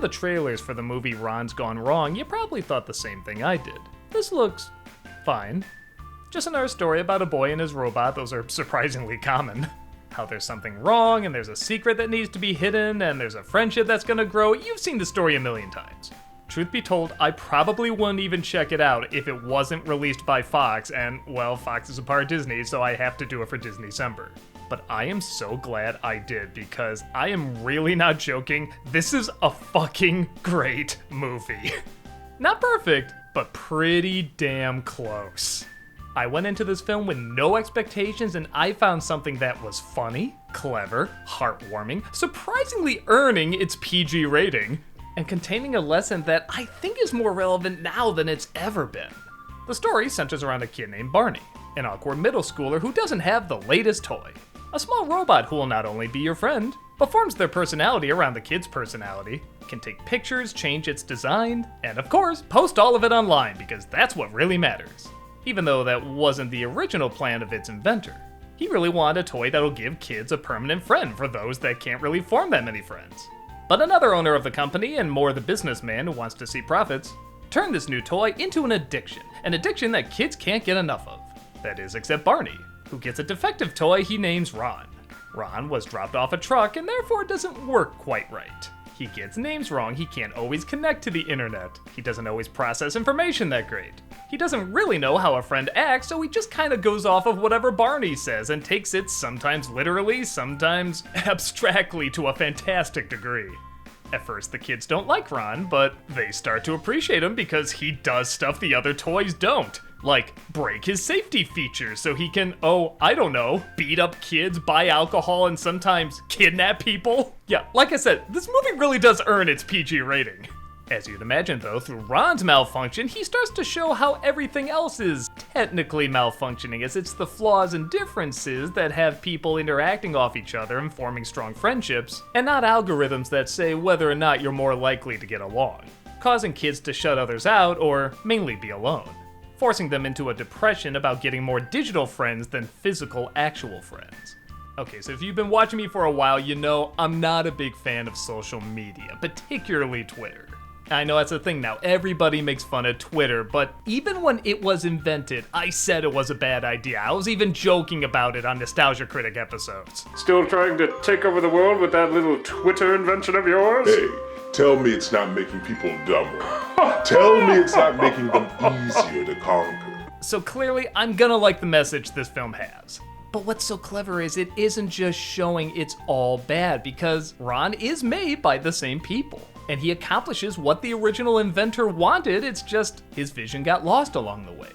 the trailers for the movie Ron's Gone Wrong, you probably thought the same thing I did. This looks fine. Just another story about a boy and his robot. Those are surprisingly common. How there's something wrong, and there's a secret that needs to be hidden, and there's a friendship that's gonna grow. You've seen the story a million times. Truth be told, I probably wouldn't even check it out if it wasn't released by Fox, and, well, Fox is a part of Disney, so I have to do it for Disneycember. But I am so glad I did, because I am really not joking. This is a fucking great movie. Not perfect, but pretty damn close. I went into this film with no expectations, and I found something that was funny, clever, heartwarming, surprisingly earning its PG rating, and containing a lesson that I think is more relevant now than it's ever been. The story centers around a kid named Barney, an awkward middle schooler who doesn't have the latest toy. A small robot who will not only be your friend, but forms their personality around the kid's personality, can take pictures, change its design, and of course, post all of it online because that's what really matters. Even though that wasn't the original plan of its inventor. He really wanted a toy that'll give kids a permanent friend for those that can't really form that many friends. But another owner of the company, and more the businessman who wants to see profits, turned this new toy into an addiction that kids can't get enough of. That is, except Barney, who gets a defective toy he names Ron. Ron was dropped off a truck and therefore doesn't work quite right. He gets names wrong, he can't always connect to the internet, he doesn't always process information that great. He doesn't really know how a friend acts, so he just kinda goes off of whatever Barney says and takes it sometimes literally, sometimes abstractly to a fantastic degree. At first, the kids don't like Ron, but they start to appreciate him because he does stuff the other toys don't. Like, break his safety features so he can, I don't know, beat up kids, buy alcohol, and sometimes kidnap people. Yeah, like I said, this movie really does earn its PG rating. As you'd imagine though, through Ron's malfunction, he starts to show how everything else is technically malfunctioning, as it's the flaws and differences that have people interacting off each other and forming strong friendships, and not algorithms that say whether or not you're more likely to get along, causing kids to shut others out or mainly be alone, forcing them into a depression about getting more digital friends than physical actual friends. Okay, so if you've been watching me for a while, you know I'm not a big fan of social media, particularly Twitter. I know that's a thing now, everybody makes fun of Twitter, but even when it was invented, I said it was a bad idea. I was even joking about it on Nostalgia Critic episodes. Still trying to take over the world with that little Twitter invention of yours? Hey, tell me it's not making people dumber. Tell me it's not making them easier to conquer. So clearly, I'm gonna like the message this film has. But what's so clever is it isn't just showing it's all bad, because Ron is made by the same people. And he accomplishes what the original inventor wanted, it's just his vision got lost along the way.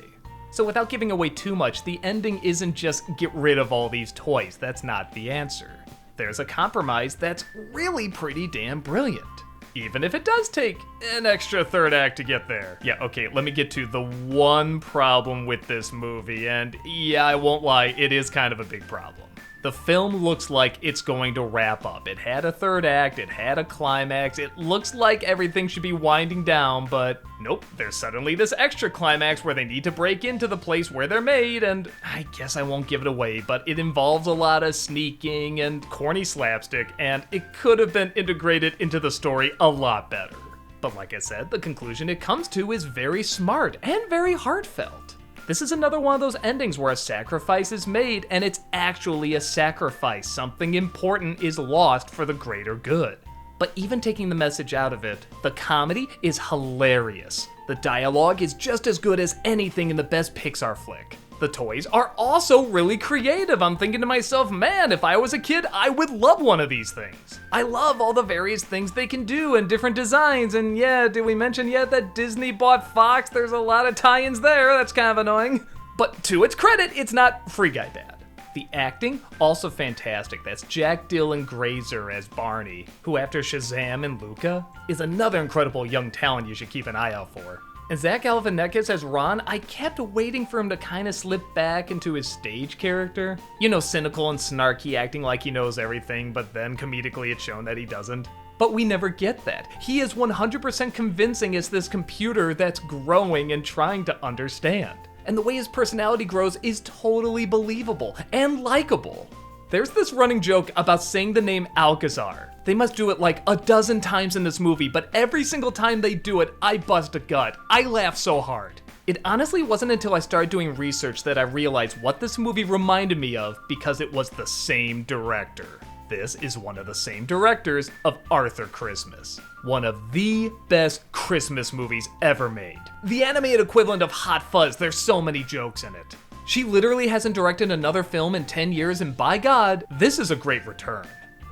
So without giving away too much, the ending isn't just get rid of all these toys, that's not the answer. There's a compromise that's really pretty damn brilliant. Even if it does take an extra third act to get there. Yeah, okay, let me get to the one problem with this movie, and yeah, I won't lie, it is kind of a big problem. The film looks like it's going to wrap up. It had a third act, it had a climax, it looks like everything should be winding down, but nope, there's suddenly this extra climax where they need to break into the place where they're made, and I guess I won't give it away, but it involves a lot of sneaking and corny slapstick, and it could have been integrated into the story a lot better. But like I said, the conclusion it comes to is very smart and very heartfelt. This is another one of those endings where a sacrifice is made, and it's actually a sacrifice. Something important is lost for the greater good. But even taking the message out of it, the comedy is hilarious. The dialogue is just as good as anything in the best Pixar flick. The toys are also really creative. I'm thinking to myself, man, if I was a kid, I would love one of these things. I love all the various things they can do and different designs. And yeah, did we mention yet that Disney bought Fox? There's a lot of tie-ins there. That's kind of annoying. But to its credit, it's not Free Guy bad. The acting, also fantastic. That's Dylan Grazer as Barney, who after Shazam and Luca, is another incredible young talent you should keep an eye out for. And Zach Galifianakis as Ron, I kept waiting for him to kind of slip back into his stage character. You know, cynical and snarky, acting like he knows everything, but then comedically it's shown that he doesn't. But we never get that. He is 100% convincing as this computer that's growing and trying to understand. And the way his personality grows is totally believable and likable. There's this running joke about saying the name Alcazar They must do it like a dozen times in this movie, but every single time they do it, I bust a gut. I laugh so hard. It honestly wasn't until I started doing research that I realized what this movie reminded me of because it was the same director. This is one of the same directors of Arthur Christmas, one of the best Christmas movies ever made. The animated equivalent of Hot Fuzz, there's so many jokes in it. She literally hasn't directed another film in 10 years, and by God, this is a great return.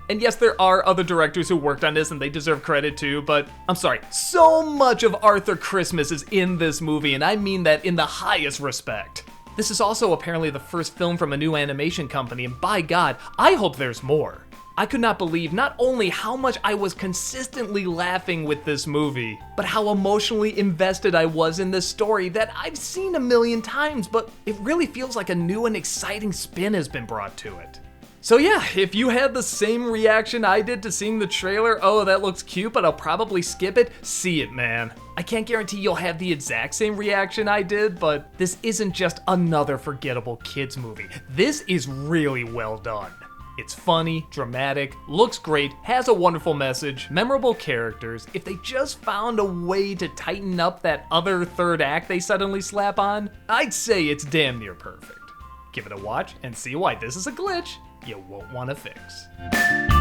And yes, there are other directors who worked on this and they deserve credit too, but I'm sorry, so much of Arthur Christmas is in this movie, and I mean that in the highest respect. This is also apparently the first film from a new animation company, and by God, I hope there's more. I could not believe not only how much I was consistently laughing with this movie, but how emotionally invested I was in this story that I've seen a million times, but it really feels like a new and exciting spin has been brought to it. So yeah, if you had the same reaction I did to seeing the trailer, oh that looks cute but I'll probably skip it, see it man. I can't guarantee you'll have the exact same reaction I did, but this isn't just another forgettable kids movie. This is really well done. It's funny, dramatic, looks great, has a wonderful message, memorable characters. If they just found a way to tighten up that other third act they suddenly slap on, I'd say it's damn near perfect. Give it a watch and see why this is a glitch you won't want to fix.